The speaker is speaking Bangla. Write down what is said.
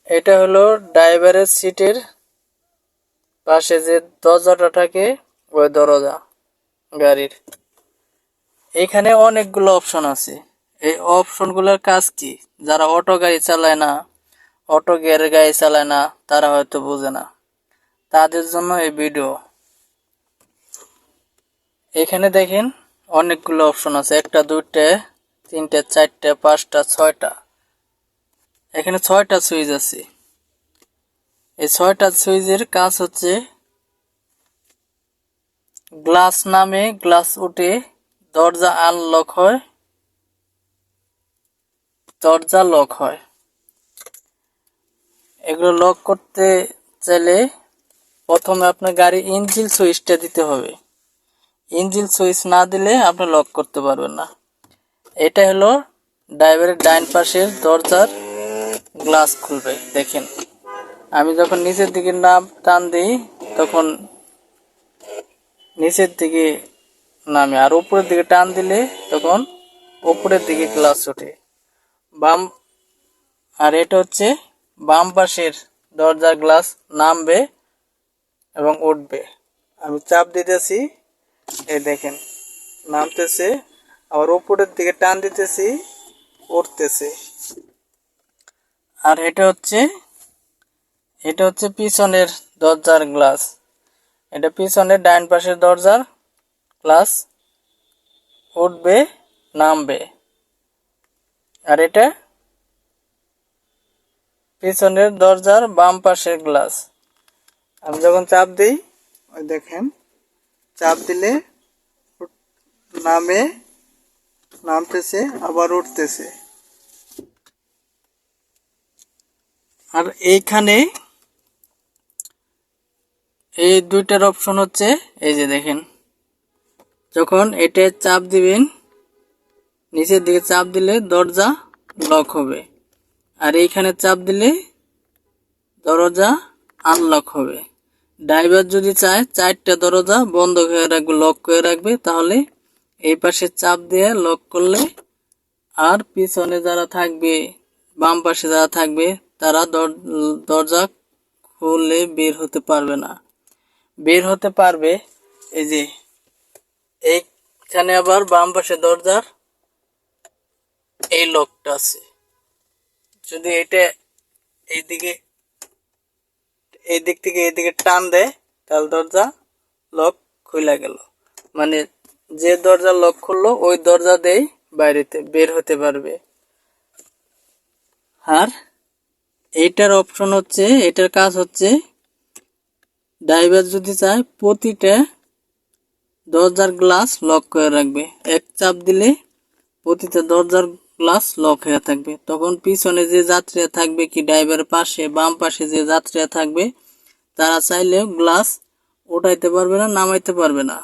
এটা হলো ড্রাইভারের সিটের পাশে যে দরজাটা থাকে, ওই দরজা গাড়ির। এখানে অনেকগুলো অপশন আছে। এই অপশনগুলোর কাজ কি? যারা অটো গাড়ি চালায় না, অটো গিয়ারের গাড়ি চালায় না, তারা হয়তো বোঝে না, তাদের জন্য এই ভিডিও। এখানে দেখেন অনেকগুলো অপশন আছে, একটা, দুইটা, তিনটে, চারটে, পাঁচটা, ছয়টা। এখানে 6টা সুইচ আছে। এই 6টা সুইচের কাজ হচ্ছে, গ্লাস নামে গ্লাস উঠে দরজা আনলক হয়, দরজা লক হয়। এগুলো লক করতে চাইলে প্রথমে আপনার গাড়ির ইঞ্জিন সুইচটা দিতে হবে। ইঞ্জিন সুইচ না দিলে আপনি লক করতে পারবেন না। এটা হলো ড্রাইভারের ডাইন পাশের দরজার গ্লাস খুলবে। দেখেন, আমি যখন নিচের দিকে টান দিই তখন নিচের দিকে নামে, আর উপরের দিকে টান দিলে তখন উপরের দিকে গ্লাস ওঠে। বাম আর এটা হচ্ছে বাম পাশের দরজার গ্লাস নামবে এবং উঠবে। আমি চাপ দিতেছি, এই দেখেন নামতেছে, আবার উপরের দিকে টান দিতেছি, উঠতেছে। আর এটা হচ্ছে পিছনের দরজার গ্লাস। এটা পিছনের ডাইন পাশের দরজার গ্লাস, উঠবে, নামবে। আর এটা পিছনের দরজার বাম পাশের গ্লাস। আমি যখন চাপ দিই, ওই দেখেন চাপ দিলে নামতেছে, আবার উঠতেছে। আর এইখানে এই দুইটার অপশন হচ্ছে, এই যে দেখেন, যখন এটা চাপ দিবেন, নিচের দিকে চাপ দিলে দরজা লক হবে, আর এইখানে চাপ দিলে দরজা আনলক হবে। ড্রাইভার যদি চায় 4টা দরজা বন্ধ করে রাখবে, লক করে রাখবে, তাহলে এই পাশে চাপ দিয়ে লক করলে, আর পিছনে যারা থাকবে, বাম পাশে যারা থাকবে, তারা দরজা খুলে বের হতে পারবে না। বের হতে পারবে এই যে এইখানে, আবার বাম পাশে দরজার এই লকটা আছে। যদি এটা এই দিক থেকে এইদিকে টান দেয়, তাহলে দরজা লক খুলে গেল। মানে যে দরজা লক খুললো ওই দরজা দিয়েই বের হতে পারবে। আর এইটার অপশন হচ্ছে, এটার কাজ হচ্ছে, ড্রাইভার যদি চায় প্রতিটা দরজার গ্লাস লক করে রাখবে। এক চাপ দিলে প্রতিটা দরজার গ্লাস লক হয়ে থাকবে। তখন পিছনে যে যাত্রীরা থাকবে, কি ড্রাইভারের পাশে বাম পাশে যে যাত্রীরা থাকবে, তারা চাইলেও গ্লাস উঠাইতে পারবে না, নামাইতে পারবে না।